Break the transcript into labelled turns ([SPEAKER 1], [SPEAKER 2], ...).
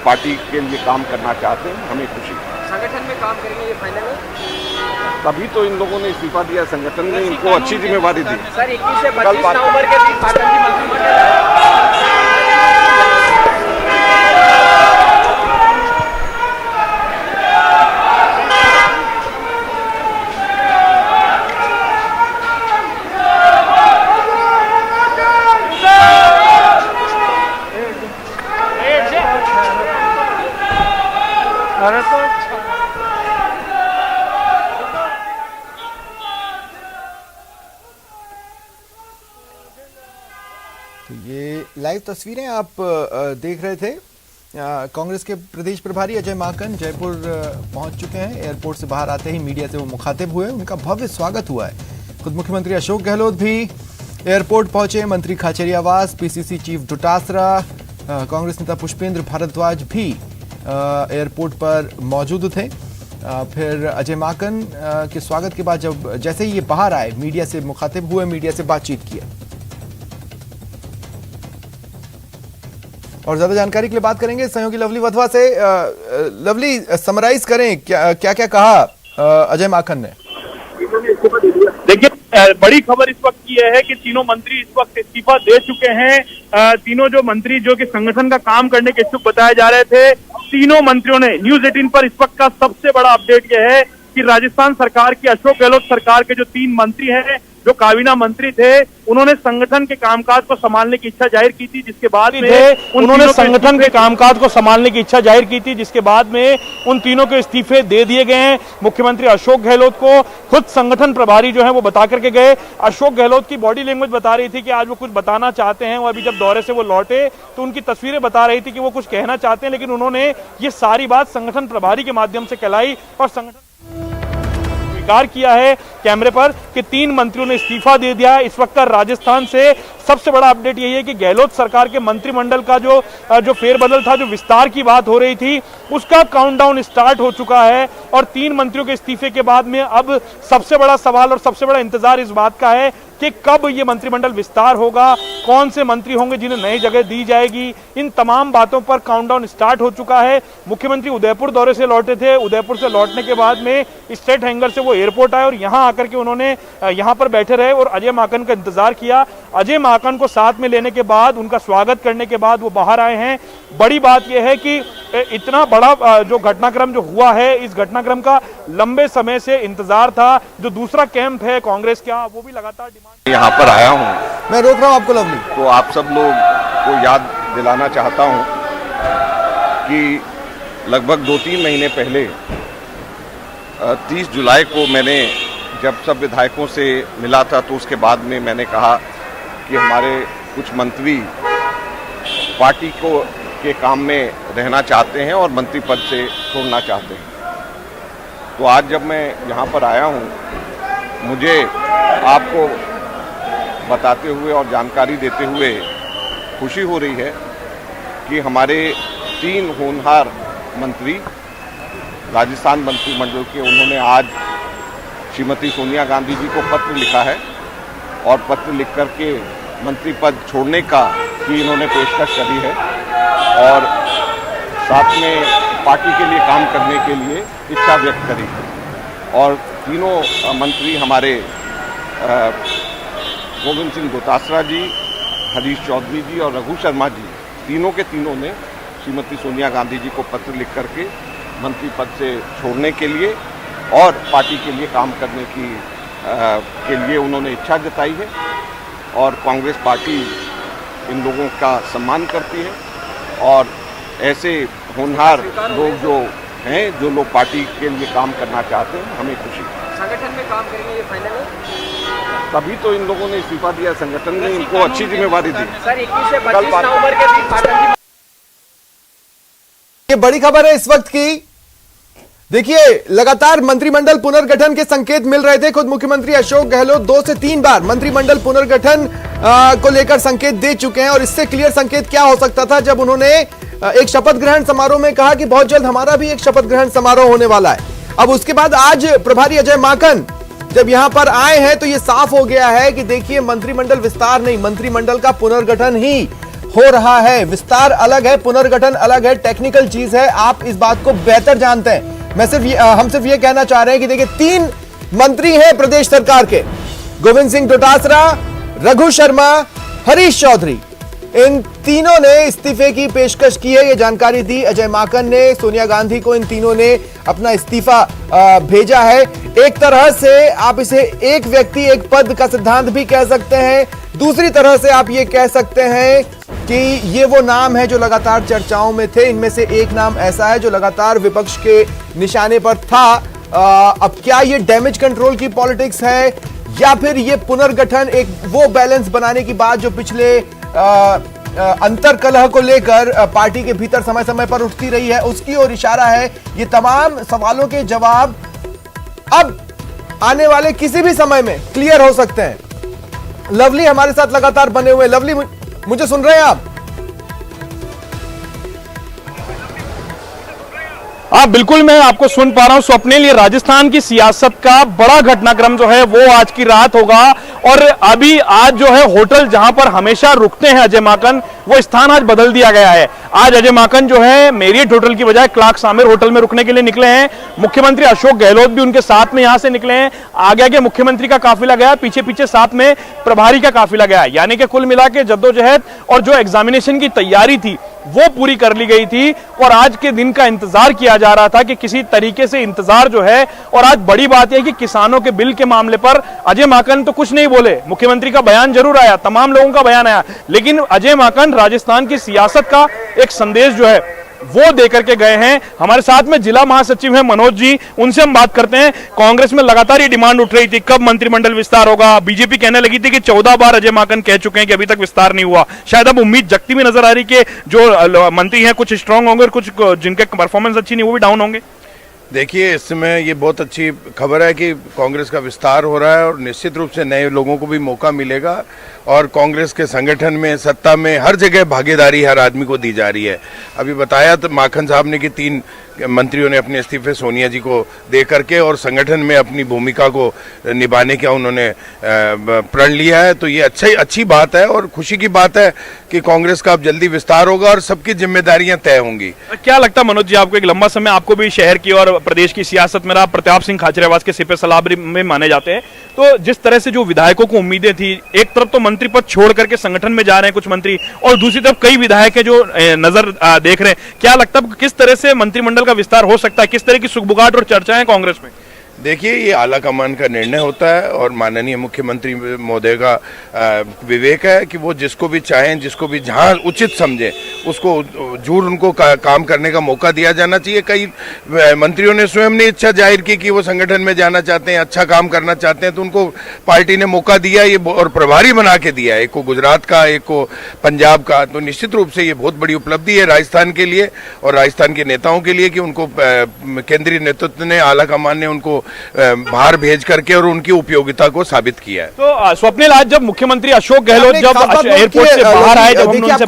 [SPEAKER 1] Party के लिए काम करना चाहते हैं, हमें खुशी है।
[SPEAKER 2] संगठन में काम करेंगे, ये फाइनल है?
[SPEAKER 1] तभी तो इन लोगों ने इस्तीफा दिया, संगठन ने इनको अच्छी जिम्मेवारी दी।
[SPEAKER 2] सर 21 से 25 नवंबर के बीच पाटन की मंत्रिमंडल
[SPEAKER 3] तो ये लाइव तस्वीरें आप देख रहे थे। कांग्रेस के प्रदेश प्रभारी अजय माकन जयपुर पहुंच चुके हैं। एयरपोर्ट से बाहर आते ही मीडिया से वो मुखातिब हुए, उनका भव्य स्वागत हुआ है। खुद मुख्यमंत्री अशोक गहलोत भी एयरपोर्ट पहुंचे। मंत्री खाचरियावास, पीसीसी चीफ डोटासरा, कांग्रेस नेता पुष्पेंद्र भारद्वाज भी एयरपोर्ट पर मौजूद थे। फिर अजय माकन के स्वागत के बाद जैसे ही ये बाहर आए, मीडिया से मुखातिब हुए, मीडिया से बातचीत किया। और ज्यादा जानकारी के लिए बात करेंगे सहयोगी लवली वधवा से। लवली, समराइज करें क्या क्या कहा अजय माकन ने?
[SPEAKER 4] देखिए, बड़ी खबर इस वक्त की है कि तीनों मंत्री इस वक्त इस्तीफा दे चुके हैं। तीनों जो मंत्री जो कि संगठन का काम करने के इच्छुक बताए जा रहे थे, तीनों मंत्रियों ने न्यूज 18 पर इस वक्त का सबसे बड़ा अपडेट यह है कि राजस्थान सरकार की, अशोक गहलोत सरकार के जो 3 मंत्री हैं, जो काबीना मंत्री थे, उन्होंने संगठन के कामकाज को संभालने की इच्छा जाहिर की थी, जिसके बाद में उन्होंने संगठन के कामकाज को संभालने की इच्छा जाहिर की थी, जिसके बाद में उन तीनों के इस्तीफे दे दिए गए हैं। मुख्यमंत्री अशोक गहलोत को खुद संगठन प्रभारी जो है वो बता करके गए। अशोक गहलोत की बॉडी लैंग्वेज बता रही थी कि आज वो कुछ बताना चाहते हैं। वो अभी जब दौरे से वो लौटे तो उनकी तस्वीरें बता रही थी कि वो कुछ कहना चाहते हैं, लेकिन उन्होंने ये सारी बात संगठन प्रभारी के माध्यम से कहलाई और संगठन स्वीकार किया है कैमरे पर कि 3 मंत्रियों ने इस्तीफा दे दिया। इस वक्त का राजस्थान से सबसे बड़ा अपडेट यही है कि गहलोत सरकार के मंत्रिमंडल का जो फेरबदल था, जो विस्तार की बात हो रही थी, उसका काउंटडाउन स्टार्ट हो चुका है। और 3 मंत्रियों के इस्तीफे के बाद में अब सबसे बड़ा सवाल और सबसे बड़ा इंतजार इस बात का है कि कब ये मंत्रिमंडल विस्तार होगा, कौन से मंत्री होंगे जिन्हें नई जगह दी जाएगी। इन तमाम बातों पर काउंटडाउन स्टार्ट हो चुका है। मुख्यमंत्री उदयपुर दौरे से लौटे थे। उदयपुर से लौटने के बाद में स्टेट हैंगर से वो एयरपोर्ट आए और यहां आकर के उन्होंने यहां पर बैठे रहे और अजय माकन का इंतजार किया। अजय माकन को साथ में लेने के बाद, उनका स्वागत करने के बाद वो बाहर आए हैं। बड़ी बात यह है कि इतना बड़ा जो घटनाक्रम जो हुआ है, इस घटनाक्रम का लंबे समय से इंतजार था। जो दूसरा कैंप है कांग्रेस का, वो भी लगातार डिमांड।
[SPEAKER 1] यहाँ पर आया हूँ,
[SPEAKER 3] मैं रोक रहा हूँ आपको लवली।
[SPEAKER 1] तो आप सब लोग को याद दिलाना चाहता हूँ कि लगभग 2-3 महीने पहले 30 जुलाई को मैंने जब सब विधायकों से मिला था, तो उसके बाद में मैंने कहा कि हमारे कुछ मंत्री पार्टी के काम में रहना चाहते हैं और मंत्री पद से छोड़ना चाहते हैं। तो आज जब मैं यहाँ पर आया हूँ, मुझे आपको बताते हुए और जानकारी देते हुए खुशी हो रही है कि हमारे 3 होनहार मंत्री राजस्थान मंत्रिमंडल के, उन्होंने आज श्रीमती सोनिया गांधी जी को पत्र लिखा है और पत्र लिख करके मंत्री पद छोड़ने का की इन्होंने पेशकश करी है और साथ में पार्टी के लिए काम करने के लिए इच्छा व्यक्त करी है। और तीनों मंत्री हमारे गोविंद सिंह डोटासरा जी, हरीश चौधरी जी और रघु शर्मा जी, तीनों के तीनों ने श्रीमती सोनिया गांधी जी को पत्र लिख करके मंत्री पद से छोड़ने के लिए और पार्टी के लिए काम करने के लिए उन्होंने इच्छा जताई है। और कांग्रेस पार्टी इन लोगों का सम्मान करती है और ऐसे होनहार लोग जो हैं, जो लोग पार्टी के लिए काम करना चाहते हैं, हमें खुशी है।
[SPEAKER 2] संगठन में काम करेंगे, ये फाइनल है?
[SPEAKER 1] तभी तो इन लोगों ने इस्तीफा दिया, संगठन ने इनको अच्छी जिम्मेवारी दी।
[SPEAKER 2] सर 21 से 25 नवंबर के बीच पाटन की।
[SPEAKER 3] ये बड़ी खबर है इस वक्त की। देखिए, लगातार मंत्रिमंडल पुनर्गठन के संकेत मिल रहे थे। खुद मुख्यमंत्री अशोक गहलोत 2 से 3 बार मंत्रिमंडल पुनर्गठन को लेकर संकेत दे चुके हैं और इससे क्लियर संकेत क्या हो सकता था जब उन्होंने एक शपथ ग्रहण समारोह में कहा कि बहुत जल्द हमारा भी एक शपथ ग्रहण समारोह होने वाला है। अब उसके बाद आज प्रभारी अजय माकन जब यहां पर आए हैं तो यह साफ हो गया है कि देखिए, मंत्रिमंडल विस्तार नहीं, मंत्रिमंडल का पुनर्गठन ही हो रहा है। विस्तार अलग है, पुनर्गठन अलग है, टेक्निकल चीज है, आप इस बात को बेहतर जानते हैं। हम सिर्फ ये कहना चाह रहे हैं कि देखिए 3 मंत्री हैं प्रदेश सरकार के, गोविंद सिंह डोटासरा, रघु शर्मा, हरीश चौधरी। इन तीनों ने इस्तीफे की पेशकश की है, ये जानकारी दी अजय माकन ने। सोनिया गांधी को इन तीनों ने अपना इस्तीफा भेजा है। एक तरह से आप इसे एक व्यक्ति एक पद का सिद्धांत भी कह सकते हैं, दूसरी तरह से आप ये कह सकते हैं कि ये वो नाम है जो लगातार चर्चाओं में थे। इनमें से एक नाम ऐसा है जो लगातार विपक्ष के निशाने पर था। अब क्या ये डैमेज कंट्रोल की पॉलिटिक्स है या फिर ये पुनर्गठन, एक वो बैलेंस बनाने की बात जो पिछले अंतर कलह को लेकर पार्टी के भीतर समय समय पर उठती रही है, उसकी ओर इशारा है। ये तमाम सवालों के जवाब अब आने वाले किसी भी समय में क्लियर हो सकते हैं। लवली हमारे साथ लगातार बने हुए। लवली, मुझे सुन रहे हैं आप?
[SPEAKER 4] हाँ बिल्कुल, मैं आपको सुन पा रहा हूं। स्वप्निल, ये राजस्थान की सियासत का बड़ा घटनाक्रम जो है वो आज की रात होगा। और अभी आज जो है होटल जहां पर हमेशा रुकते हैं अजय माकन, वो स्थान आज बदल दिया गया है। आज अजय माकन जो है मेरियट होटल की बजाय क्लार्क्स आमिर होटल में रुकने के लिए निकले हैं। मुख्यमंत्री अशोक गहलोत भी उनके साथ में यहां से निकले हैं। आगे आगे मुख्यमंत्री का काफिला गया, पीछे पीछे साथ में प्रभारी का काफिला गया। यानी कि कुल मिला के जद्दोजहद और जो एग्जामिनेशन की तैयारी थी वो पूरी कर ली गई थी। और आज के दिन का इंतजार किया जा रहा था कि किसी तरीके से इंतजार जो है। और आज बड़ी बात यह कि किसानों के बिल के मामले पर अजय माकन तो कुछ नहीं बोले, मुख्यमंत्री का बयान जरूर आया, तमाम लोगों का बयान आया, लेकिन अजय माकन राजस्थान की सियासत का एक संदेश जो है वो देकर के गए हैं। हमारे साथ में जिला महासचिव हैं मनोज जी, उनसे हम बात करते हैं। कांग्रेस में लगातार ये डिमांड उठ रही थी कब मंत्रिमंडल विस्तार होगा। बीजेपी कहने लगी थी कि 14 बार अजय माकन कह चुके हैं कि अभी तक विस्तार नहीं हुआ। शायद अब उम्मीद जगती हुई नजर आ रही कि जो मंत्री हैं कुछ स्ट्रांग होंगे और कुछ जिनके परफॉर्मेंस अच्छी नहीं वो भी डाउन होंगे।
[SPEAKER 5] देखिए, इस समय ये बहुत अच्छी खबर है कि कांग्रेस का विस्तार हो रहा है और निश्चित रूप से नए लोगों को भी मौका मिलेगा। और कांग्रेस के संगठन में, सत्ता में, हर जगह भागीदारी हर आदमी को दी जा रही है। अभी बताया तो माखन साहब ने कि 3 मंत्रियों ने अपने इस्तीफे सोनिया जी को दे करके और संगठन में अपनी भूमिका को निभाने का उन्होंने प्रण लिया है। तो ये अच्छी बात है और खुशी की बात है कि कांग्रेस का अब जल्दी विस्तार होगा और सबकी जिम्मेदारियां तय होंगी।
[SPEAKER 4] क्या लगता है मनोज जी आपको, एक लंबा समय आपको भी शहर की और प्रदेश की सियासत में रहा, प्रताप सिंह खाचरियावास के सिपह सलाह में माने जाते हैं, तो जिस तरह से जो विधायकों को उम्मीदें थी, एक तरफ तो मंत्री पद छोड़ करके संगठन में जा रहे हैं कुछ मंत्री और दूसरी तरफ कई विधायक है जो नजर देख रहे हैं, क्या लगता है किस तरह से मंत्रिमंडल का विस्तार हो सकता है, किस तरह की सुगबुगाहट और चर्चाएं कांग्रेस में?
[SPEAKER 5] देखिए, ये आला कमान का निर्णय होता है और माननीय मुख्यमंत्री महोदय का विवेक है कि वो जिसको भी चाहें, जिसको भी जहां उचित समझे उसको जरूर उनको काम करने का मौका दिया जाना चाहिए। कई मंत्रियों ने स्वयं ने इच्छा जाहिर की कि वो संगठन में जाना चाहते हैं, अच्छा काम करना चाहते हैं, तो उनको पार्टी ने मौका दिया ये और प्रभारी बना के दिया, एक को गुजरात का, एक को पंजाब का। तो निश्चित रूप से ये बहुत बड़ी उपलब्धि है राजस्थान के लिए और राजस्थान के नेताओं के लिए कि उनको केंद्रीय नेतृत्व ने, आला कमान ने उनको बाहर भेज करके और उनकी उपयोगिता को साबित किया है।
[SPEAKER 4] तो स्वप्निल, आज जब मुख्यमंत्री अशोक गहलोत जब एयरपोर्ट से बाहर आए, जब हमने उनसे